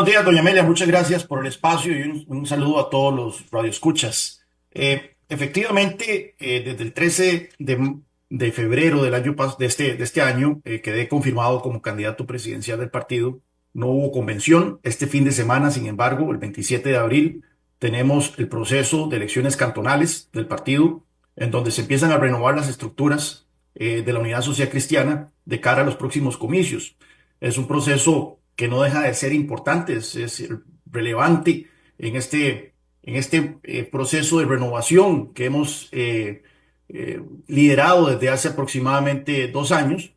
Buenos días, doña Amelia, muchas gracias por el espacio y un saludo a todos los radioescuchas. Efectivamente, desde el 13 de febrero del año de este año, quedé confirmado como candidato presidencial del partido. No hubo convención. Este fin de semana, sin embargo, el 27 de abril, tenemos el proceso de elecciones cantonales del partido, en donde se empiezan a renovar las estructuras de la Unidad Social Cristiana de cara a los próximos comicios. Es un proceso que no deja de ser importante, es relevante en este proceso de renovación que hemos liderado desde hace aproximadamente 2 años.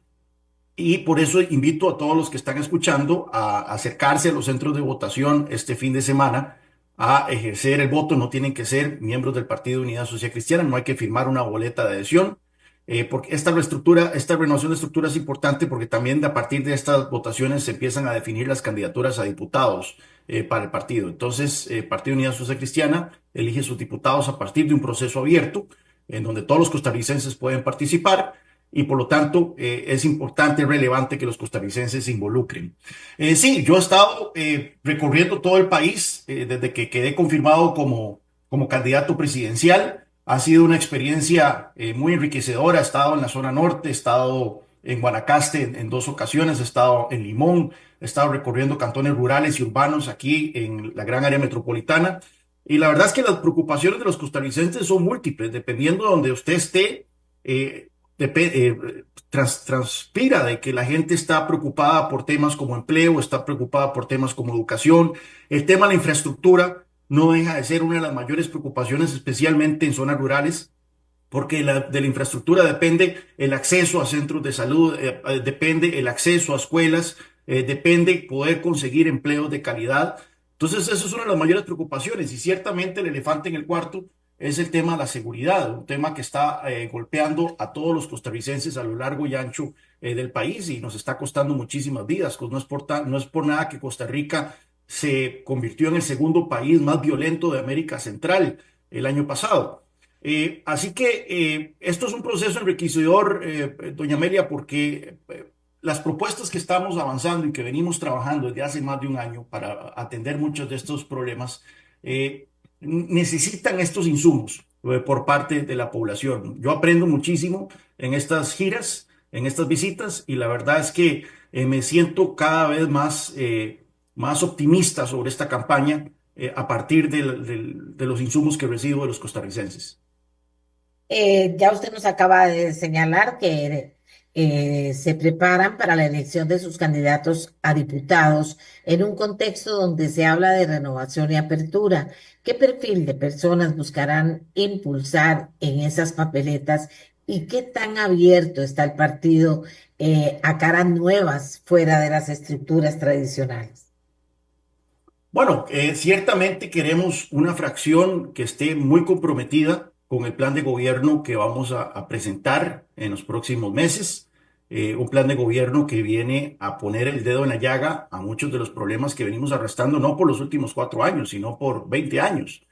Y por eso invito a todos los que están escuchando a acercarse a los centros de votación este fin de semana a ejercer el voto. No tienen que ser miembros del Partido de Unidad Social Cristiana, no hay que firmar una boleta de adhesión, porque esta renovación de estructura es importante porque también a partir de estas votaciones se empiezan a definir las candidaturas a diputados para el partido. Entonces, Partido de Unidad Social Cristiana elige sus diputados a partir de un proceso abierto en donde todos los costarricenses pueden participar y por lo tanto es importante, relevante que los costarricenses se involucren. Sí, yo he estado recorriendo todo el país desde que quedé confirmado como candidato presidencial. Ha sido una experiencia muy enriquecedora. He estado en la zona norte, he estado en Guanacaste en 2 ocasiones, he estado en Limón, he estado recorriendo cantones rurales y urbanos aquí en la gran área metropolitana. Y la verdad es que las preocupaciones de los costarricenses son múltiples, dependiendo de donde usted esté. eh, transpira de que la gente está preocupada por temas como empleo, está preocupada por temas como educación. El tema de la infraestructura no deja de ser una de las mayores preocupaciones, especialmente en zonas rurales, porque de la infraestructura depende el acceso a centros de salud, depende el acceso a escuelas, depende poder conseguir empleos de calidad. Entonces, eso es una de las mayores preocupaciones y ciertamente el elefante en el cuarto es el tema de la seguridad, un tema que está golpeando a todos los costarricenses a lo largo y ancho del país y nos está costando muchísimas vidas. Pues no es por nada que Costa Rica se convirtió en el segundo país más violento de América Central el año pasado. Así que esto es un proceso enriquecedor, doña Amelia, porque las propuestas que estamos avanzando y que venimos trabajando desde hace más de un año para atender muchos de estos problemas necesitan estos insumos por parte de la población. Yo aprendo muchísimo en estas giras, en estas visitas, y la verdad es que me siento cada vez más optimista sobre esta campaña a partir de los insumos que recibo de los costarricenses. Ya usted nos acaba de señalar que se preparan para la elección de sus candidatos a diputados en un contexto donde se habla de renovación y apertura. ¿Qué perfil de personas buscarán impulsar en esas papeletas y qué tan abierto está el partido a caras nuevas fuera de las estructuras tradicionales? Bueno, ciertamente queremos una fracción que esté muy comprometida con el plan de gobierno que vamos a presentar en los próximos meses. Un plan de gobierno que viene a poner el dedo en la llaga a muchos de los problemas que venimos arrastrando, no por los últimos 4 años, sino por 20 años.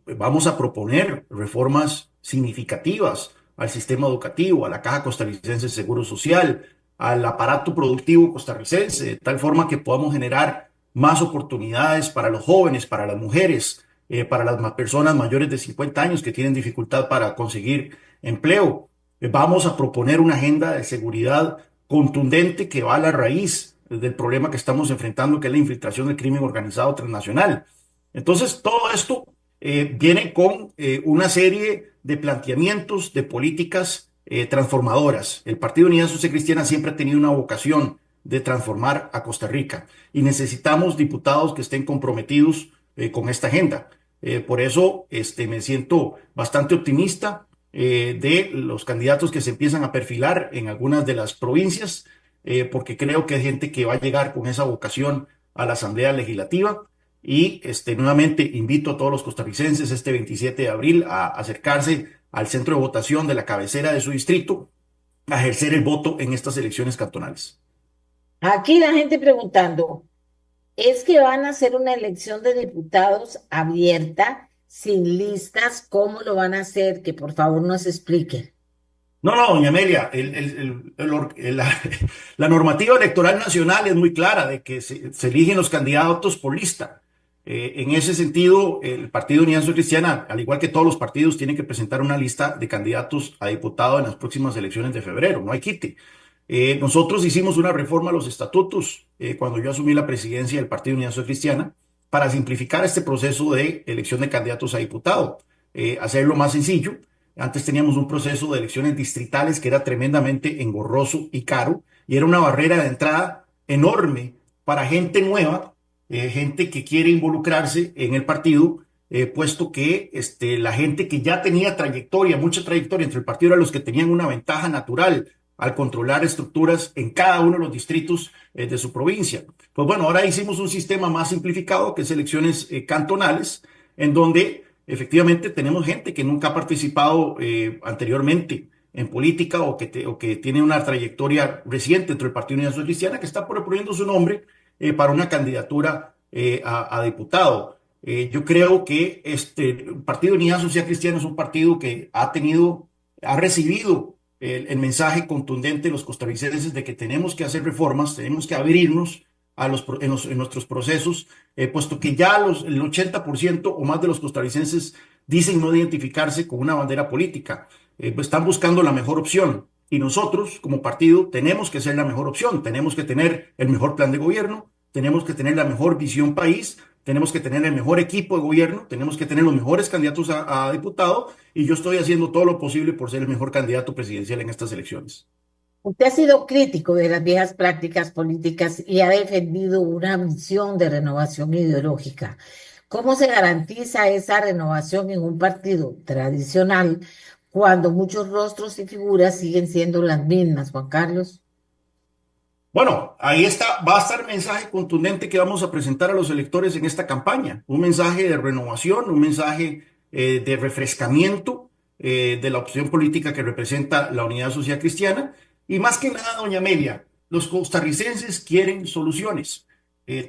Vamos a proponer reformas significativas al sistema educativo, a la Caja Costarricense de Seguro Social, al aparato productivo costarricense, de tal forma que podamos generar más oportunidades para los jóvenes, para las mujeres, para las personas mayores de 50 años que tienen dificultad para conseguir empleo. Vamos a proponer una agenda de seguridad contundente que va a la raíz del problema que estamos enfrentando, que es la infiltración del crimen organizado transnacional. Entonces, todo esto viene con una serie de planteamientos, de políticas transformadoras. El Partido Unidad Social Cristiana siempre ha tenido una vocación de transformar a Costa Rica y necesitamos diputados que estén comprometidos con esta agenda. Por eso me siento bastante optimista de los candidatos que se empiezan a perfilar en algunas de las provincias, porque creo que hay gente que va a llegar con esa vocación a la Asamblea Legislativa. Y nuevamente invito a todos los costarricenses este 27 de abril a acercarse al centro de votación de la cabecera de su distrito a ejercer el voto en estas elecciones cantonales. Aquí la gente preguntando. Es que van a hacer una elección de diputados abierta, sin listas. ¿Cómo lo van a hacer? Que por favor nos expliquen. No, no, doña Amelia, la normativa electoral nacional es muy clara de que se eligen los candidatos por lista. En ese sentido, el Partido Unidad Social Cristiana, al igual que todos los partidos, tiene que presentar una lista de candidatos a diputado en las próximas elecciones de febrero, no hay quite. Nosotros hicimos una reforma a los estatutos cuando yo asumí la presidencia del Partido Unidad Social Cristiana para simplificar este proceso de elección de candidatos a diputado, hacerlo más sencillo. Antes teníamos un proceso de elecciones distritales que era tremendamente engorroso y caro y era una barrera de entrada enorme para gente nueva, gente que quiere involucrarse en el partido, puesto que la gente que ya tenía trayectoria, mucha trayectoria entre el partido, eran los que tenían una ventaja natural al controlar estructuras en cada uno de los distritos de su provincia. Pues bueno, ahora hicimos un sistema más simplificado que es elecciones cantonales, en donde efectivamente tenemos gente que nunca ha participado anteriormente en política o que tiene una trayectoria reciente dentro del Partido Unidad Social Cristiana que está proponiendo su nombre para una candidatura a diputado. Yo creo que este Partido Unidad Social Cristiana es un partido que ha recibido el mensaje contundente de los costarricenses de que tenemos que hacer reformas, tenemos que abrirnos en nuestros procesos, puesto que ya el 80% o más de los costarricenses dicen no identificarse con una bandera política, pues están buscando la mejor opción. Y nosotros, como partido, tenemos que ser la mejor opción, tenemos que tener el mejor plan de gobierno, tenemos que tener la mejor visión país, tenemos que tener el mejor equipo de gobierno, tenemos que tener los mejores candidatos a diputado, y yo estoy haciendo todo lo posible por ser el mejor candidato presidencial en estas elecciones. Usted ha sido crítico de las viejas prácticas políticas y ha defendido una visión de renovación ideológica. ¿Cómo se garantiza esa renovación en un partido tradicional cuando muchos rostros y figuras siguen siendo las mismas, Juan Carlos? Bueno, ahí está, va a estar el mensaje contundente que vamos a presentar a los electores en esta campaña. Un mensaje de renovación, un mensaje de refrescamiento de la opción política que representa la Unidad Social Cristiana. Y más que nada, doña Amelia, los costarricenses quieren soluciones.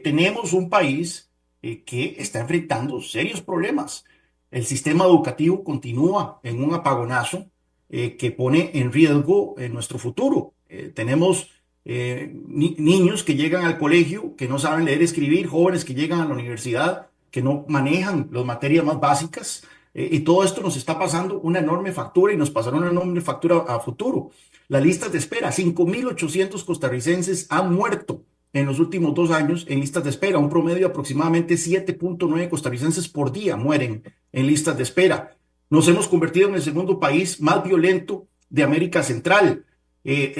Tenemos un país que está enfrentando serios problemas. El sistema educativo continúa en un apagonazo que pone en riesgo nuestro futuro. Tenemos niños que llegan al colegio, que no saben leer y escribir, jóvenes que llegan a la universidad, que no manejan las materias más básicas, y todo esto nos está pasando una enorme factura y nos pasará una enorme factura a futuro. Las listas de espera, 5.800 costarricenses han muerto en los últimos 2 años en listas de espera, un promedio de aproximadamente 7.9 costarricenses por día mueren en listas de espera. Nos hemos convertido en el segundo país más violento de América Central.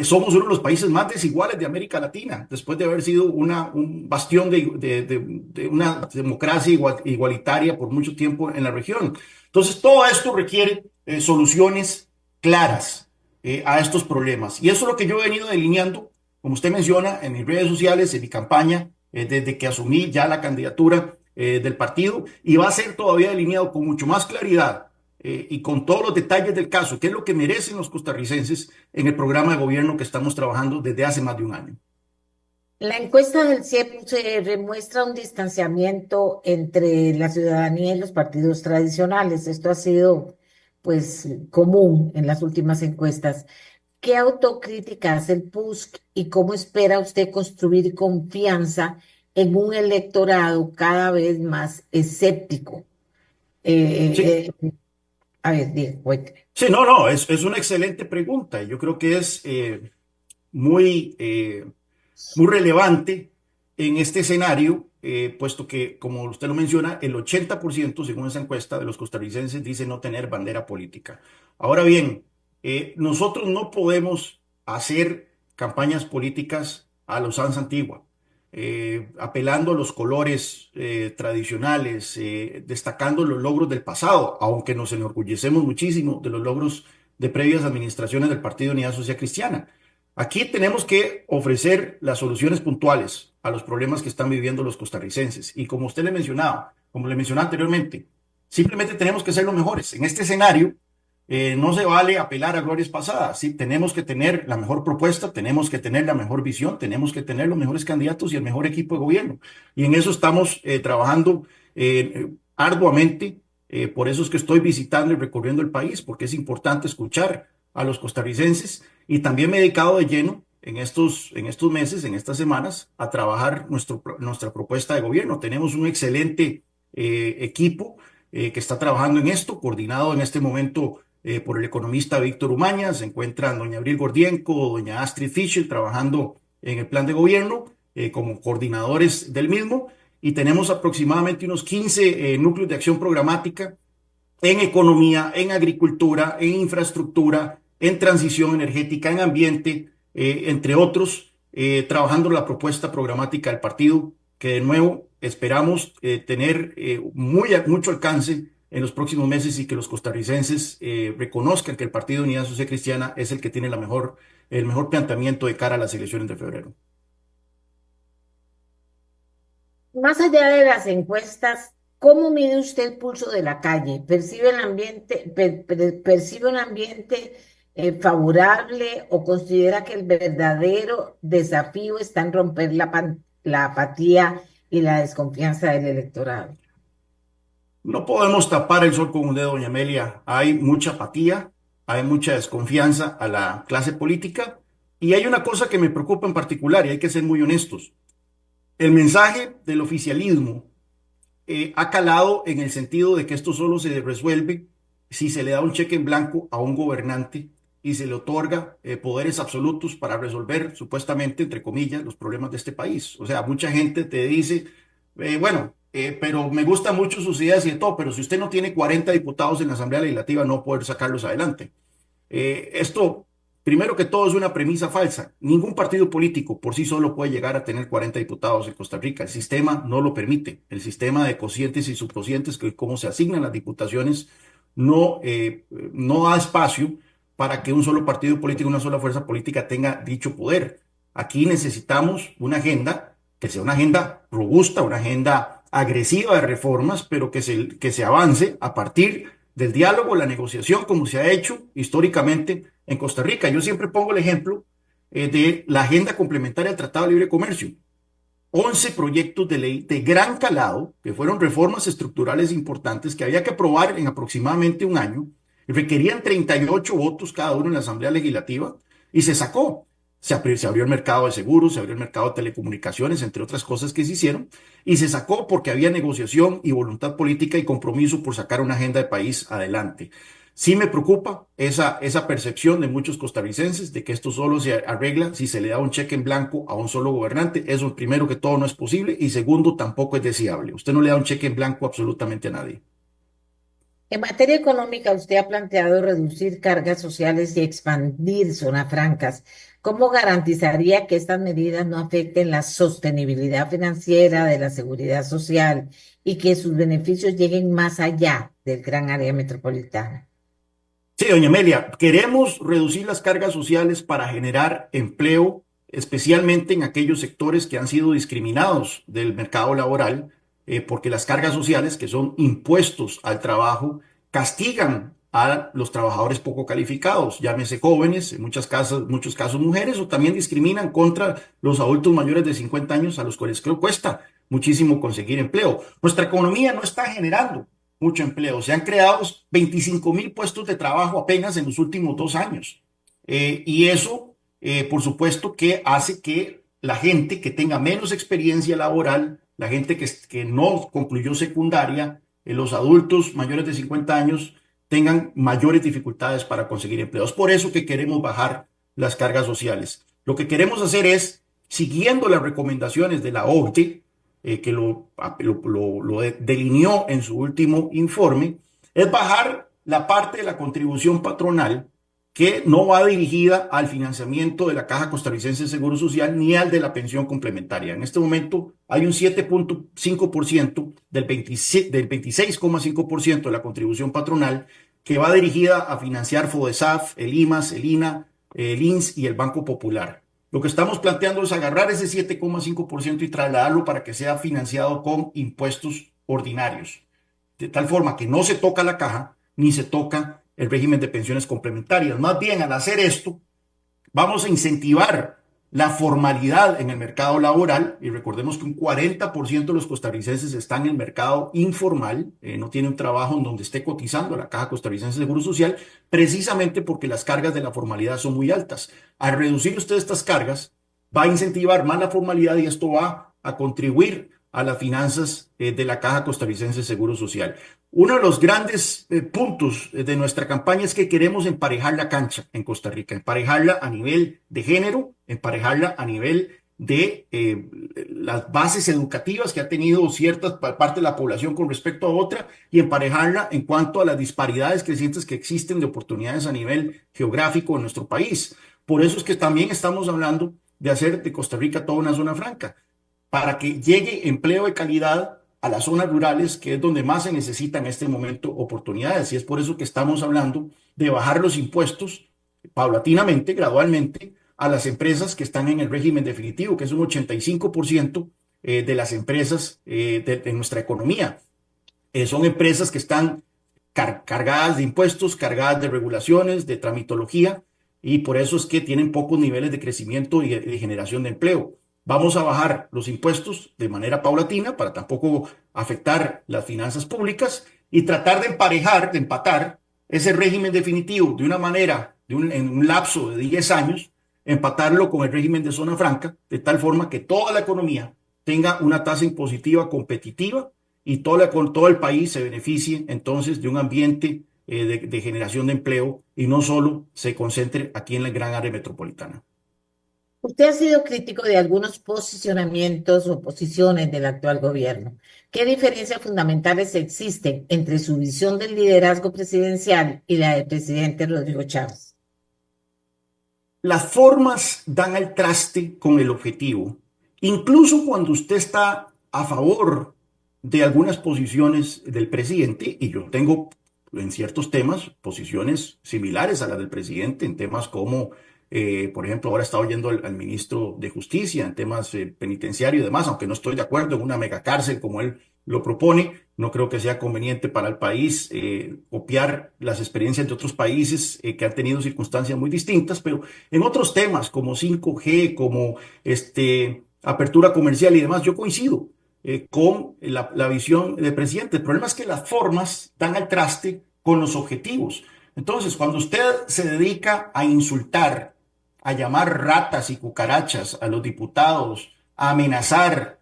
Somos uno de los países más desiguales de América Latina, después de haber sido un bastión de una democracia igualitaria por mucho tiempo en la región. Entonces, todo esto requiere soluciones claras a estos problemas. Y eso es lo que yo he venido delineando, como usted menciona, en mis redes sociales, en mi campaña, desde que asumí ya la candidatura del partido, y va a ser todavía delineado con mucho más claridad y con todos los detalles del caso, qué es lo que merecen los costarricenses en el programa de gobierno que estamos trabajando desde hace más de un año. La encuesta del CIEP muestra un distanciamiento entre la ciudadanía y los partidos tradicionales. Esto ha sido, pues, común en las últimas encuestas. ¿Qué autocrítica hace el PUSC y cómo espera usted construir confianza en un electorado cada vez más escéptico? Sí, A ver, diga, cuénteme. sí, no, no, es una excelente pregunta. Yo creo que es muy, muy relevante en este escenario, puesto que, como usted lo menciona, el 80%, según esa encuesta, de los costarricenses dice no tener bandera política. Ahora bien, nosotros no podemos hacer campañas políticas a la usanza antigua, apelando a los colores tradicionales, destacando los logros del pasado, aunque nos enorgullecemos muchísimo de los logros de previas administraciones del Partido Unidad Social Cristiana. Aquí tenemos que ofrecer las soluciones puntuales a los problemas que están viviendo los costarricenses. Y como usted le mencionaba, como le mencionaba anteriormente, simplemente tenemos que ser los mejores. En este escenario, no se vale apelar a glorias pasadas. Sí, tenemos que tener la mejor propuesta, tenemos que tener la mejor visión, tenemos que tener los mejores candidatos y el mejor equipo de gobierno. Y en eso estamos trabajando arduamente. Por eso es que estoy visitando y recorriendo el país, porque es importante escuchar a los costarricenses y también me he dedicado de lleno en estos meses, en estas semanas, a trabajar nuestra propuesta de gobierno. Tenemos un excelente equipo que está trabajando en esto, coordinado en este momento por el economista Víctor Umaña. Se encuentran doña Abril Gordienco, doña Astrid Fischer trabajando en el plan de gobierno como coordinadores del mismo. Y tenemos aproximadamente unos 15 núcleos de acción programática en economía, en agricultura, en infraestructura, en transición energética, en ambiente, entre otros, trabajando la propuesta programática del partido, que de nuevo esperamos tener mucho alcance en los próximos meses y que los costarricenses reconozcan que el Partido de Unidad Social Cristiana es el que tiene el mejor planteamiento de cara a las elecciones de febrero. Más allá de las encuestas, ¿cómo mide usted el pulso de la calle? ¿Percibe el ambiente, percibe un ambiente favorable o considera que el verdadero desafío está en romper la apatía y la desconfianza del electorado? No podemos tapar el sol con un dedo, doña Amelia. Hay mucha apatía, hay mucha desconfianza a la clase política y hay una cosa que me preocupa en particular y hay que ser muy honestos. El mensaje del oficialismo ha calado en el sentido de que esto solo se resuelve si se le da un cheque en blanco a un gobernante y se le otorga poderes absolutos para resolver, supuestamente, entre comillas, los problemas de este país. O sea, mucha gente te dice, bueno, pero me gustan mucho sus ideas y de todo, pero si usted no tiene 40 diputados en la Asamblea Legislativa, no va a poder sacarlos adelante. Esto, primero que todo, es una premisa falsa. Ningún partido político por sí solo puede llegar a tener 40 diputados en Costa Rica. El sistema no lo permite. El sistema de cocientes y subcocientes, que cómo se asignan las diputaciones, no da espacio para que un solo partido político, una sola fuerza política tenga dicho poder. Aquí necesitamos una agenda que sea una agenda robusta, una agenda agresiva de reformas, pero que se avance a partir del diálogo, la negociación, como se ha hecho históricamente en Costa Rica. Yo siempre pongo el ejemplo de la agenda complementaria al Tratado de Libre Comercio. 11 proyectos de ley de gran calado, que fueron reformas estructurales importantes que había que aprobar en aproximadamente un año, y requerían 38 votos cada uno en la Asamblea Legislativa, y se sacó. Se abrió el mercado de seguros, se abrió el mercado de telecomunicaciones, entre otras cosas que se hicieron, y se sacó porque había negociación y voluntad política y compromiso por sacar una agenda de país adelante. Sí me preocupa esa percepción de muchos costarricenses de que esto solo se arregla si se le da un cheque en blanco a un solo gobernante. Eso, primero que todo, no es posible y segundo, tampoco es deseable. Usted no le da un cheque en blanco absolutamente a nadie. En materia económica, usted ha planteado reducir cargas sociales y expandir zonas francas. ¿Cómo garantizaría que estas medidas no afecten la sostenibilidad financiera de la seguridad social y que sus beneficios lleguen más allá del gran área metropolitana? Sí, doña Amelia, queremos reducir las cargas sociales para generar empleo, especialmente en aquellos sectores que han sido discriminados del mercado laboral, porque las cargas sociales, que son impuestos al trabajo, castigan a los trabajadores poco calificados, llámese jóvenes, en muchos casos mujeres, o también discriminan contra los adultos mayores de 50 años a los cuales creo cuesta muchísimo conseguir empleo. Nuestra economía no está generando mucho empleo. Se han creado 25.000 puestos de trabajo apenas en los últimos 2 años. Y eso, por supuesto, que hace que la gente que tenga menos experiencia laboral, la gente que no concluyó secundaria, los adultos mayores de 50 años, tengan mayores dificultades para conseguir empleos. Por eso que queremos bajar las cargas sociales. Lo que queremos hacer es, siguiendo las recomendaciones de la OCDE, que lo delineó en su último informe, es bajar la parte de la contribución patronal que no va dirigida al financiamiento de la Caja Costarricense de Seguro Social ni al de la pensión complementaria. En este momento hay un 7.5% del 26,5% de la contribución patronal que va dirigida a financiar FODESAF, el IMAS, el INA, el INS y el Banco Popular. Lo que estamos planteando es agarrar ese 7,5% y trasladarlo para que sea financiado con impuestos ordinarios, de tal forma que no se toca la caja ni se toca el régimen de pensiones complementarias. Más bien, al hacer esto, vamos a incentivar la formalidad en el mercado laboral, y recordemos que un 40% de los costarricenses están en el mercado informal, no tiene un trabajo en donde esté cotizando a la Caja Costarricense de Seguro Social, precisamente porque las cargas de la formalidad son muy altas. Al reducir usted estas cargas, va a incentivar más la formalidad y esto va a contribuir a las finanzas de la Caja Costarricense de Seguro Social. Uno de los grandes puntos de nuestra campaña es que queremos emparejar la cancha en Costa Rica, emparejarla a nivel de género, emparejarla a nivel de las bases educativas que ha tenido cierta parte de la población con respecto a otra y emparejarla en cuanto a las disparidades crecientes que existen de oportunidades a nivel geográfico en nuestro país. Por eso es que también estamos hablando de hacer de Costa Rica toda una zona franca para que llegue empleo de calidad a las zonas rurales, que es donde más se necesitan en este momento oportunidades. Y es por eso que estamos hablando de bajar los impuestos paulatinamente, gradualmente, a las empresas que están en el régimen definitivo, que es un 85% de las empresas de nuestra economía. Son empresas que están cargadas de impuestos, cargadas de regulaciones, de tramitología, y por eso es que tienen pocos niveles de crecimiento y de generación de empleo. Vamos a bajar los impuestos de manera paulatina para tampoco afectar las finanzas públicas y tratar de emparejar, de empatar ese régimen definitivo de una manera, en un lapso de 10 años, empatarlo con el régimen de zona franca, de tal forma que toda la economía tenga una tasa impositiva competitiva y con todo el país se beneficie entonces de un ambiente de generación de empleo y no solo se concentre aquí en la gran área metropolitana. Usted ha sido crítico de algunos posicionamientos o posiciones del actual gobierno. ¿Qué diferencias fundamentales existen entre su visión del liderazgo presidencial y la del presidente Rodrigo Chávez? Las formas dan al traste con el objetivo. Incluso cuando usted está a favor de algunas posiciones del presidente, y yo tengo en ciertos temas posiciones similares a las del presidente, en temas como, por ejemplo, ahora está oyendo al ministro de Justicia, en temas penitenciarios y demás, aunque no estoy de acuerdo en una megacárcel como él lo propone, no creo que sea conveniente para el país copiar las experiencias de otros países que han tenido circunstancias muy distintas, pero en otros temas como 5G, como apertura comercial y demás, yo coincido con la visión del presidente. El problema es que las formas dan al traste con los objetivos. Entonces, cuando usted se dedica a insultar, a llamar ratas y cucarachas a los diputados, a amenazar,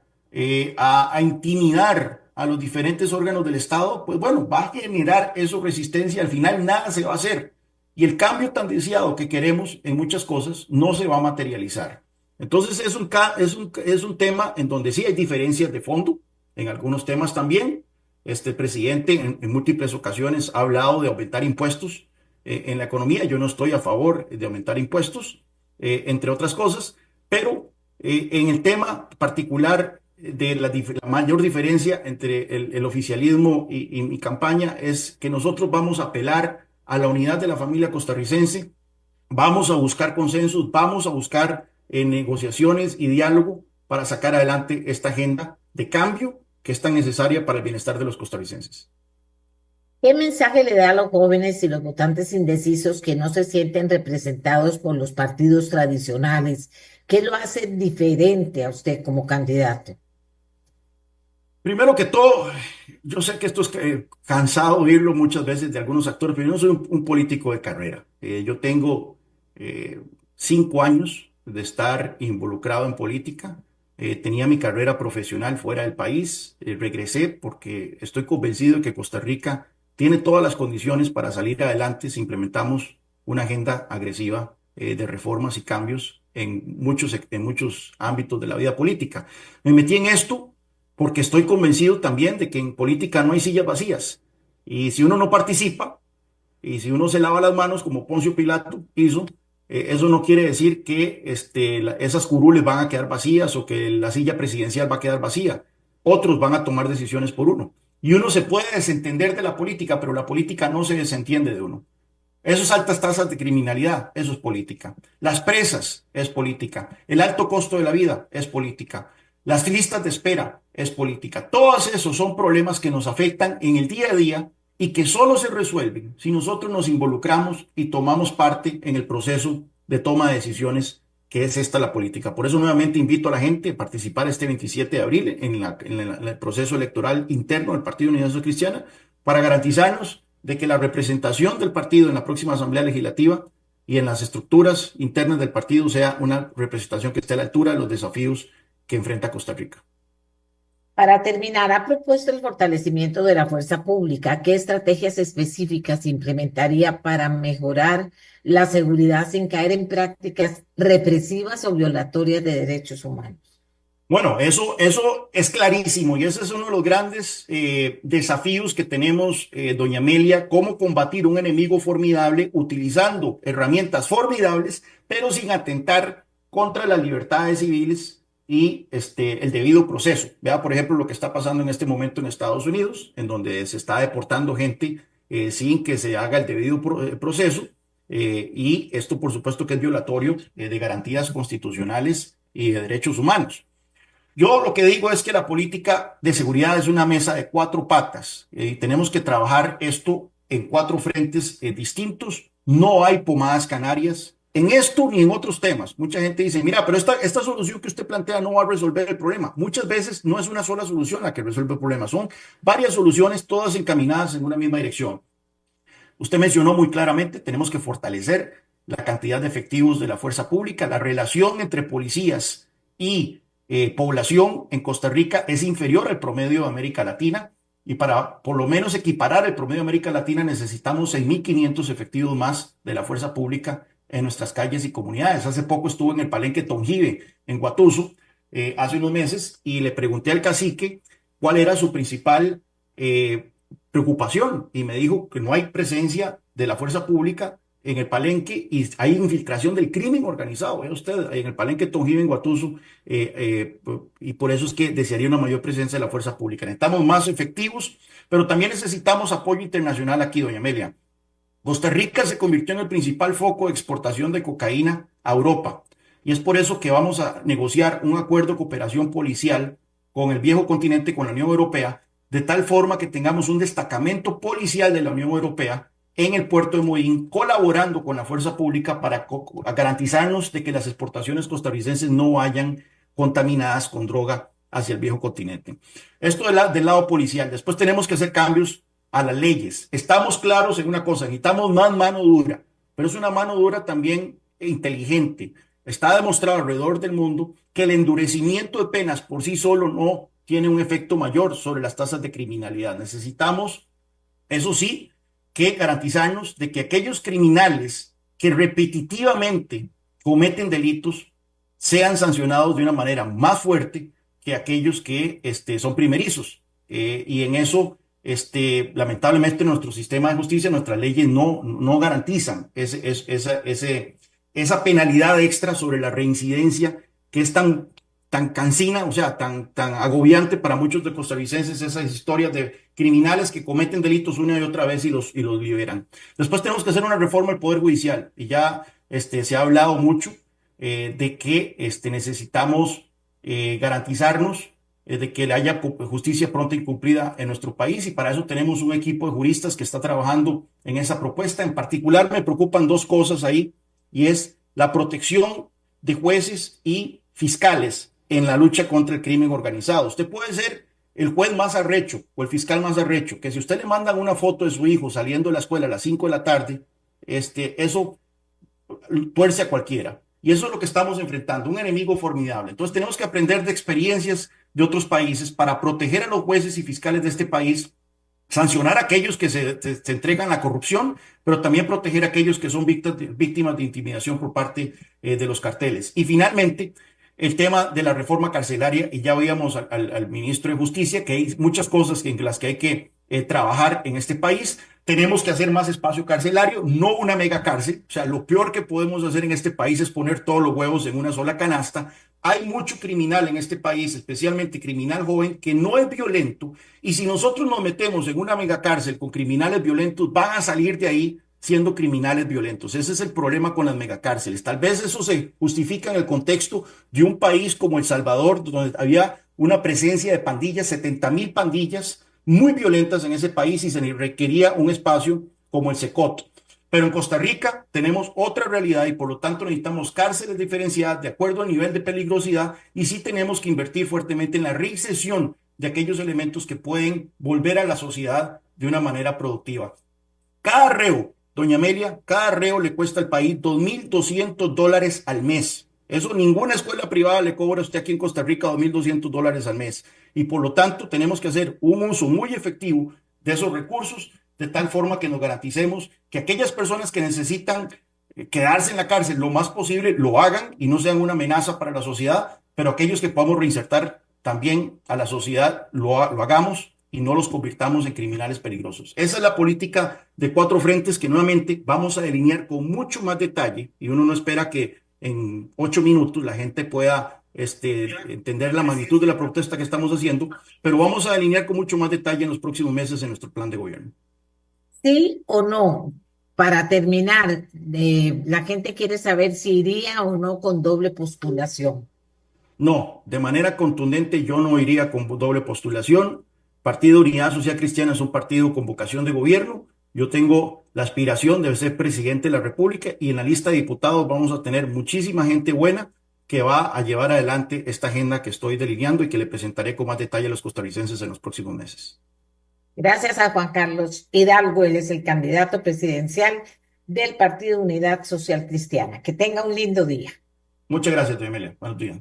a intimidar a los diferentes órganos del Estado, pues bueno, va a generar eso resistencia. Al final nada se va a hacer. Y el cambio tan deseado que queremos en muchas cosas no se va a materializar. Entonces es un tema en donde sí hay diferencias de fondo, en algunos temas también. Este presidente en múltiples ocasiones ha hablado de aumentar impuestos en la economía. Yo no estoy a favor de aumentar impuestos, entre otras cosas, pero en el tema particular de la mayor diferencia entre el oficialismo y mi campaña es que nosotros vamos a apelar a la unidad de la familia costarricense. Vamos a buscar consensos, vamos a buscar negociaciones y diálogo para sacar adelante esta agenda de cambio que es tan necesaria para el bienestar de los costarricenses. ¿Qué mensaje le da a los jóvenes y los votantes indecisos que no se sienten representados por los partidos tradicionales? ¿Qué lo hace diferente a usted como candidato? Primero que todo, yo sé que esto es cansado oírlo muchas veces de algunos actores, pero yo no soy un político de carrera. Yo tengo 5 años de estar involucrado en política. Tenía mi carrera profesional fuera del país. Regresé porque estoy convencido de que Costa Rica tiene todas las condiciones para salir adelante si implementamos una agenda agresiva de reformas y cambios en muchos ámbitos de la vida política. Me metí en esto porque estoy convencido también de que en política no hay sillas vacías. Y si uno no participa, y si uno se lava las manos como Poncio Pilato hizo, eso no quiere decir que esas curules van a quedar vacías o que la silla presidencial va a quedar vacía. Otros van a tomar decisiones por uno. Y uno se puede desentender de la política, pero la política no se desentiende de uno. Esas altas tasas de criminalidad, eso es política. Las presas es política. El alto costo de la vida es política. Las listas de espera es política. Todos esos son problemas que nos afectan en el día a día y que solo se resuelven si nosotros nos involucramos y tomamos parte en el proceso de toma de decisiones que es esta la política. Por eso nuevamente invito a la gente a participar este 27 de abril en el proceso electoral interno del Partido Unidad Social Cristiana para garantizarnos de que la representación del partido en la próxima Asamblea Legislativa y en las estructuras internas del partido sea una representación que esté a la altura de los desafíos que enfrenta Costa Rica. Para terminar, ha propuesto el fortalecimiento de la fuerza pública. ¿Qué estrategias específicas implementaría para mejorar la seguridad sin caer en prácticas represivas o violatorias de derechos humanos? Bueno, eso es clarísimo y ese es uno de los grandes desafíos que tenemos, doña Amelia, cómo combatir un enemigo formidable utilizando herramientas formidables, pero sin atentar contra las libertades civiles y el debido proceso. Vea, por ejemplo, lo que está pasando en este momento en Estados Unidos, en donde se está deportando gente sin que se haga el debido proceso. Y esto, por supuesto, que es violatorio de garantías constitucionales y de derechos humanos. Yo lo que digo es que la política de seguridad es una mesa de cuatro patas y tenemos que trabajar esto en cuatro frentes distintos. No hay pomadas canarias en esto ni en otros temas. Mucha gente dice, mira, pero esta solución que usted plantea no va a resolver el problema. Muchas veces no es una sola solución la que resuelve el problema, son varias soluciones todas encaminadas en una misma dirección. Usted mencionó muy claramente, tenemos que fortalecer la cantidad de efectivos de la fuerza pública, la relación entre policías y población en Costa Rica es inferior al promedio de América Latina y para por lo menos equiparar el promedio de América Latina necesitamos 6.500 efectivos más de la fuerza pública en nuestras calles y comunidades. Hace poco estuve en el Palenque Tongibe, en Guatuso, hace unos meses, y le pregunté al cacique cuál era su principal preocupación y me dijo que no hay presencia de la fuerza pública en el Palenque y hay infiltración del crimen organizado. Vea usted, en el Palenque Tongibe, en Guatuso, y por eso es que desearía una mayor presencia de la fuerza pública. Necesitamos más efectivos, pero también necesitamos apoyo internacional aquí, doña Amelia. Costa Rica se convirtió en el principal foco de exportación de cocaína a Europa y es por eso que vamos a negociar un acuerdo de cooperación policial con el viejo continente, con la Unión Europea, de tal forma que tengamos un destacamento policial de la Unión Europea en el puerto de Moín, colaborando con la fuerza pública para garantizarnos de que las exportaciones costarricenses no vayan contaminadas con droga hacia el viejo continente. Esto del lado policial. Después tenemos que hacer cambios a las leyes. Estamos claros en una cosa, necesitamos más mano dura, pero es una mano dura también inteligente. Está demostrado alrededor del mundo que el endurecimiento de penas por sí solo no tiene un efecto mayor sobre las tasas de criminalidad. Necesitamos, eso sí, que garantizarnos de que aquellos criminales que repetitivamente cometen delitos sean sancionados de una manera más fuerte que aquellos que son primerizos. Y en eso, lamentablemente, nuestro sistema de justicia, nuestras leyes no garantizan esa penalidad extra sobre la reincidencia que es tan cansina, o sea, tan agobiante para muchos de costarricenses, esas historias de criminales que cometen delitos una y otra vez y los liberan. Después tenemos que hacer una reforma del Poder Judicial y ya se ha hablado mucho de que necesitamos garantizarnos de que haya justicia pronta y cumplida en nuestro país y para eso tenemos un equipo de juristas que está trabajando en esa propuesta. En particular me preocupan dos cosas ahí y es la protección de jueces y fiscales en la lucha contra el crimen organizado. Usted puede ser el juez más arrecho o el fiscal más arrecho, que si usted le mandan una foto de su hijo saliendo de la escuela a las 5 de la tarde, eso tuerce a cualquiera. Y eso es lo que estamos enfrentando, un enemigo formidable. Entonces tenemos que aprender de experiencias de otros países para proteger a los jueces y fiscales de este país, sancionar a aquellos que se entregan a la corrupción, pero también proteger a aquellos que son víctimas de intimidación por parte de los carteles. Y finalmente, el tema de la reforma carcelaria, y ya veíamos al ministro de Justicia que hay muchas cosas en las que hay que trabajar en este país. Tenemos que hacer más espacio carcelario, no una mega cárcel. O sea, lo peor que podemos hacer en este país es poner todos los huevos en una sola canasta. Hay mucho criminal en este país, especialmente criminal joven, que no es violento. Y si nosotros nos metemos en una mega cárcel con criminales violentos, van a salir de ahí siendo criminales violentos. Ese es el problema con las megacárceles. Tal vez eso se justifica en el contexto de un país como El Salvador, donde había una presencia de pandillas, 70.000 pandillas muy violentas en ese país y se requería un espacio como el SECOT. Pero en Costa Rica tenemos otra realidad y por lo tanto necesitamos cárceles diferenciadas de acuerdo al nivel de peligrosidad y sí tenemos que invertir fuertemente en la reinserción de aquellos elementos que pueden volver a la sociedad de una manera productiva. Cada reo, doña Amelia, cada reo le cuesta al país $2.200 al mes. Eso ninguna escuela privada le cobra a usted aquí en Costa Rica $2.200 al mes. Y por lo tanto tenemos que hacer un uso muy efectivo de esos recursos de tal forma que nos garanticemos que aquellas personas que necesitan quedarse en la cárcel lo más posible lo hagan y no sean una amenaza para la sociedad, pero aquellos que podamos reinsertar también a la sociedad lo hagamos y no los convirtamos en criminales peligrosos. Esa es la política de cuatro frentes que nuevamente vamos a delinear con mucho más detalle y uno no espera que en 8 minutos la gente pueda entender la magnitud de la protesta que estamos haciendo, pero vamos a delinear con mucho más detalle en los próximos meses en nuestro plan de gobierno. ¿Sí o no? Para terminar, la gente quiere saber si iría o no con doble postulación. No, de manera contundente yo no iría con doble postulación. Partido Unidad Social Cristiana es un partido con vocación de gobierno. Yo tengo la aspiración de ser presidente de la República y en la lista de diputados vamos a tener muchísima gente buena que va a llevar adelante esta agenda que estoy delineando y que le presentaré con más detalle a los costarricenses en los próximos meses. Gracias a Juan Carlos Hidalgo, él es el candidato presidencial del Partido Unidad Social Cristiana. Que tenga un lindo día. Muchas gracias, doña Emilia. Buenos días.